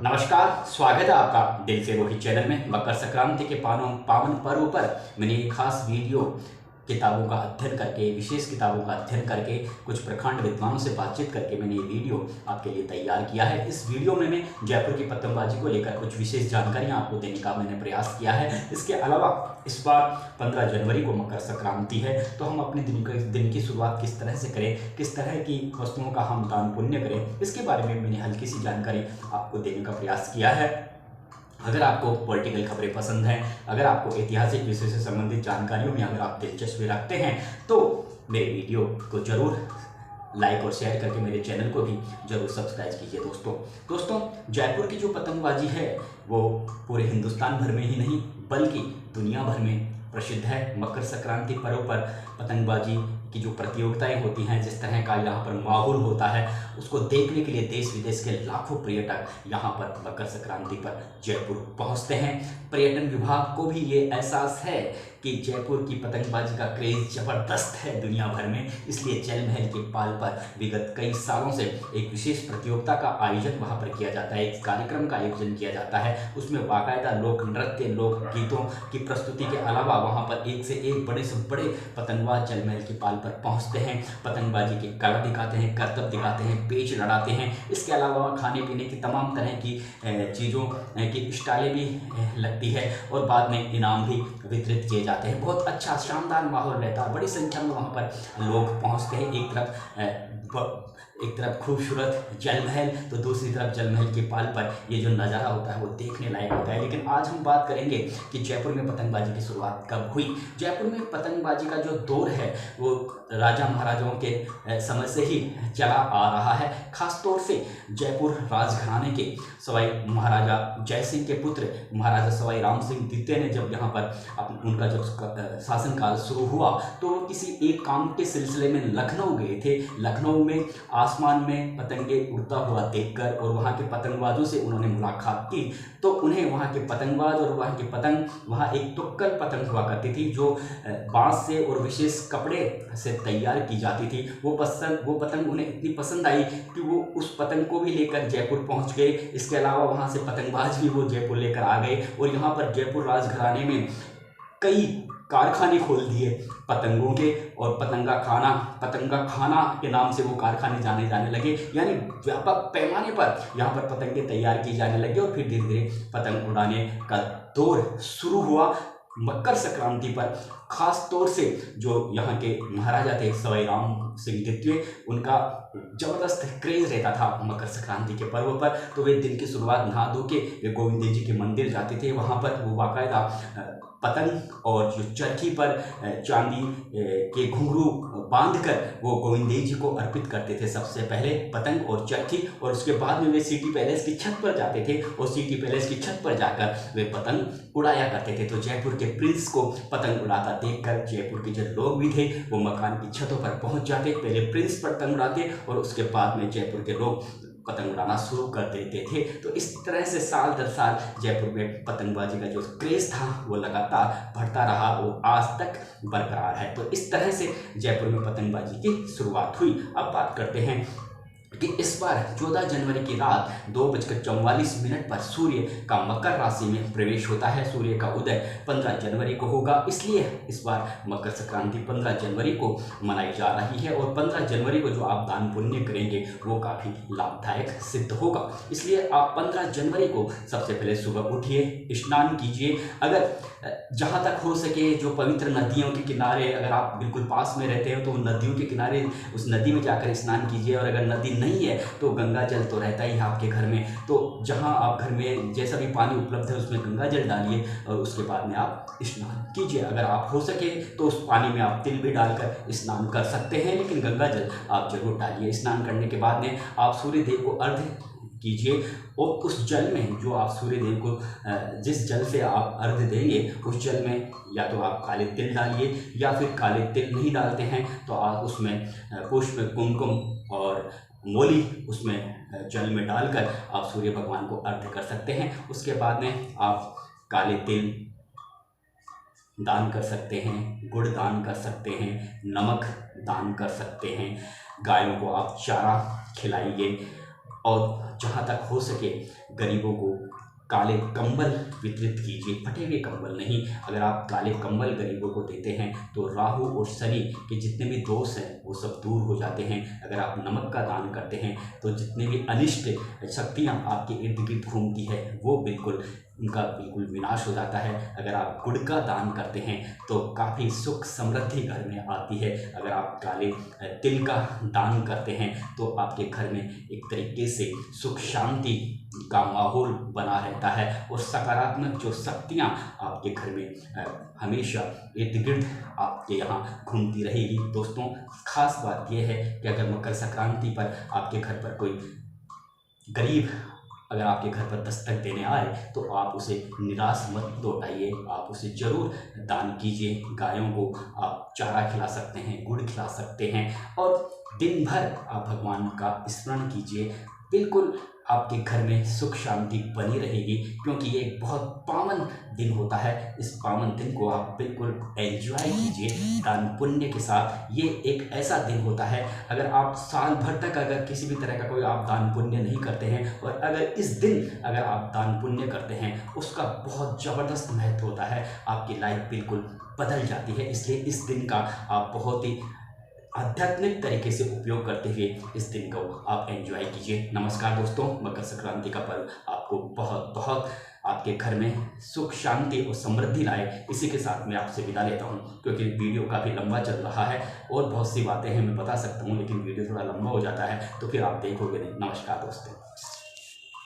नमस्कार, स्वागत है आपका दिल से रोहित चैनल में। मकर संक्रांति के पावन पर्व पर मैंने एक खास वीडियो किताबों का अध्ययन करके, विशेष किताबों का अध्ययन करके, कुछ प्रखंड विद्वानों से बातचीत करके मैंने ये वीडियो आपके लिए तैयार किया है। इस वीडियो में मैं जयपुर की पतंगबाजी को लेकर कुछ विशेष जानकारियां आपको देने का मैंने प्रयास किया है। इसके अलावा इस बार 15 जनवरी को मकर संक्रांति है, तो हम अपने दिन की शुरुआत किस तरह से करें, किस तरह की वस्तुओं का हम दान पुण्य करें, इसके बारे में मैंने हल्की सी जानकारी आपको देने का प्रयास किया है। अगर आपको पॉलिटिकल खबरें पसंद हैं, अगर आपको ऐतिहासिक विषय से संबंधित जानकारियों में अगर आप दिलचस्पी रखते हैं, तो मेरे वीडियो को जरूर लाइक और शेयर करके मेरे चैनल को भी जरूर सब्सक्राइब कीजिए। दोस्तों जयपुर की जो पतंगबाजी है वो पूरे हिंदुस्तान भर में ही नहीं बल्कि दुनिया भर में प्रसिद्ध है। मकर संक्रांति पर्व पर पतंगबाजी की जो प्रतियोगिताएं होती हैं, जिस तरह का यहाँ पर माहौल होता है, उसको देखने के लिए देश विदेश के लाखों पर्यटक यहाँ पर मकर संक्रांति पर जयपुर पहुँचते हैं। पर्यटन विभाग को भी ये एहसास है कि जयपुर की पतंगबाजी का क्रेज ज़बरदस्त है दुनिया भर में, इसलिए जल महल के पाल पर विगत कई सालों से एक विशेष प्रतियोगिता का आयोजन वहाँ पर किया जाता है, एक कार्यक्रम का आयोजन किया जाता है। उसमें बाकायदा लोक नृत्य, लोक गीतों की प्रस्तुति के अलावा वहाँ पर एक से एक बड़े से बड़े पतंगबाज जल महल के पाल पर पहुँचते हैं, पतंगबाजी की कला दिखाते हैं, करतब दिखाते हैं, पेच लड़ाते हैं। इसके अलावा खाने पीने की तमाम तरह की चीज़ों की स्टाइलें भी लगती है और बाद में इनाम भी वितरित किए जाते हैं। बहुत अच्छा शानदार माहौल रहता है, बड़ी संख्या में वहाँ पर लोग पहुँचते हैं। एक तरफ खूबसूरत जल महल, तो दूसरी तरफ जल महल के पाल पर ये जो नज़ारा होता है वो देखने लायक होता है। लेकिन आज हम बात करेंगे कि जयपुर में पतंगबाजी की शुरुआत कब हुई। जयपुर में पतंगबाजी का जो दौर है वो राजा महाराजाओं के समय से ही चला आ रहा है। खास तौर से जयपुर राजघराने के सवाई महाराजा जय सिंह के पुत्र महाराजा सवाई राम सिंह द्वितीय ने जब यहाँ पर उनका जब शासनकाल शुरू हुआ, तो वो किसी एक काम के सिलसिले में लखनऊ गए थे। लखनऊ में आसमान में पतंगे उड़ता हुआ देखकर और वहाँ के पतंगबाजों से उन्होंने मुलाकात की, तो उन्हें वहाँ के पतंगबाज और वहाँ के पतंग, वहाँ एक तुक्कल पतंग हुआ करती थी जो बांस से और विशेष कपड़े से तैयार की जाती थी। वो पतंग उन्हें इतनी पसंद आई कि वो उस पतंग को भी लेकर जयपुर पहुँच गए। इसके अलावा वहाँ से पतंगबाज भी वो जयपुर लेकर आ गए और यहाँ पर जयपुर राजघराने में कई कारखाने खोल दिए पतंगों के, और पतंगा खाना के नाम से वो कारखाने जाने लगे। यानी व्यापक पैमाने पर यहाँ पर पतंगे तैयार की जाने लगे और फिर धीरे धीरे पतंग उड़ाने का दौर शुरू हुआ। मकर संक्रांति पर खास तौर से जो यहाँ के महाराजा थे सवाई राम सिंह द्वितीय, उनका जबरदस्त क्रेज रहता था मकर संक्रांति के पर्व पर। तो वे दिन की शुरुआत नहा धो के वे गोविंद देव जी के मंदिर जाते थे। वहाँ पर वो बाकायदा पतंग और जो चरखी पर चांदी के घुंघरू बांधकर वो गोविंद देव जी को अर्पित करते थे। सबसे पहले पतंग और चरखी, और उसके बाद में वे सिटी पैलेस की छत पर जाते थे और सिटी पैलेस की छत पर जाकर वे पतंग उड़ाया करते थे। तो जयपुर के प्रिंस को पतंग उड़ाता देखकर जयपुर के जो लोग भी थे वो मकान की छतों पर पहुंच जाते। पहले प्रिंस पतंग उड़ाते और उसके बाद में जयपुर के लोग पतंग उड़ाना शुरू कर देते थे। तो इस तरह से साल दर साल जयपुर में पतंगबाजी का जो क्रेज था वो लगातार बढ़ता रहा, वो आज तक बरकरार है। तो इस तरह से जयपुर में पतंगबाजी की शुरुआत हुई। अब बात करते हैं कि इस बार 14 जनवरी की रात 2:44 पर सूर्य का मकर राशि में प्रवेश होता है। सूर्य का उदय 15 जनवरी को होगा, इसलिए इस बार मकर संक्रांति 15 जनवरी को मनाई जा रही है। और 15 जनवरी को जो आप दान पुण्य करेंगे वो काफ़ी लाभदायक सिद्ध होगा। इसलिए आप 15 जनवरी को सबसे पहले सुबह उठिए, स्नान कीजिए। अगर जहाँ तक हो सके जो पवित्र नदियों के किनारे, अगर आप बिल्कुल पास में रहते हो तो नदियों के किनारे उस नदी में जाकर स्नान कीजिए। और अगर नदी नहीं है तो गंगा जल तो रहता ही है आपके घर में, तो जहाँ आप घर में जैसा भी पानी उपलब्ध है उसमें गंगा जल डालिए और उसके बाद में आप स्नान कीजिए। अगर आप हो सके तो उस पानी में आप तिल भी डालकर स्नान कर सकते हैं, लेकिन गंगा जल आप जरूर डालिए। स्नान करने के बाद में आप सूर्य देव को अर्घ्य कीजिए और उस जल में जो आप सूर्य देव को जिस जल से आप अर्घ्य देंगे उस जल में या तो आप काले तिल डालिए, या फिर काले तिल नहीं डालते हैं तो आप उसमें पुष्प, कुमकुम और मोली उसमें जल में डालकर आप सूर्य भगवान को अर्घ्य कर सकते हैं। उसके बाद में आप काले तिल दान कर सकते हैं, गुड़ दान कर सकते हैं, नमक दान कर सकते हैं। गायों को आप चारा खिलाइए। और जहाँ तक हो सके गरीबों को काले कंबल वितरित कीजिए, फटे हुए कंबल नहीं। अगर आप काले कंबल गरीबों को देते हैं तो राहु और शनि के जितने भी दोष हैं वो सब दूर हो जाते हैं। अगर आप नमक का दान करते हैं तो जितने भी अनिष्ट शक्तियाँ आपके इर्द गिर्द घूमती है वो बिल्कुल उनका बिल्कुल विनाश हो जाता है। अगर आप गुड़ का दान करते हैं तो काफ़ी सुख समृद्धि घर में आती है। अगर आप काले तिल का दान करते हैं तो आपके घर में एक तरीके से सुख शांति का माहौल बना रहता है और सकारात्मक जो शक्तियाँ आपके घर में हमेशा इर्द गिर्द आपके यहाँ घूमती रहेगी। दोस्तों, खास बात यह है कि अगर मकर संक्रांति पर आपके घर पर कोई गरीब अगर आपके घर पर दस्तक देने आए तो आप उसे निराश मत लौटाइए, आप उसे जरूर दान कीजिए। गायों को आप चारा खिला सकते हैं, गुड़ खिला सकते हैं और दिन भर आप भगवान का स्मरण कीजिए। बिल्कुल आपके घर में सुख शांति बनी रहेगी, क्योंकि ये एक बहुत पावन दिन होता है। इस पावन दिन को आप बिल्कुल एंजॉय कीजिए दान पुण्य के साथ। ये एक ऐसा दिन होता है, अगर आप साल भर तक अगर किसी भी तरह का कोई आप दान पुण्य नहीं करते हैं और अगर इस दिन अगर आप दान पुण्य करते हैं, उसका बहुत ज़बरदस्त महत्व होता है। आपकी लाइफ बिल्कुल बदल जाती है। इसलिए इस दिन का आप बहुत ही आध्यात्मिक तरीके से उपयोग करते हुए इस दिन को आप एंजॉय कीजिए। नमस्कार दोस्तों, मकर संक्रांति का पर्व आपको बहुत बहुत आपके घर में सुख शांति और समृद्धि लाए। इसी के साथ मैं आपसे विदा लेता हूं, क्योंकि वीडियो काफ़ी लंबा चल रहा है और बहुत सी बातें हैं मैं बता सकता हूं, लेकिन वीडियो थोड़ा लंबा हो जाता है तो फिर आप देखोगे नहीं। नमस्कार दोस्तों।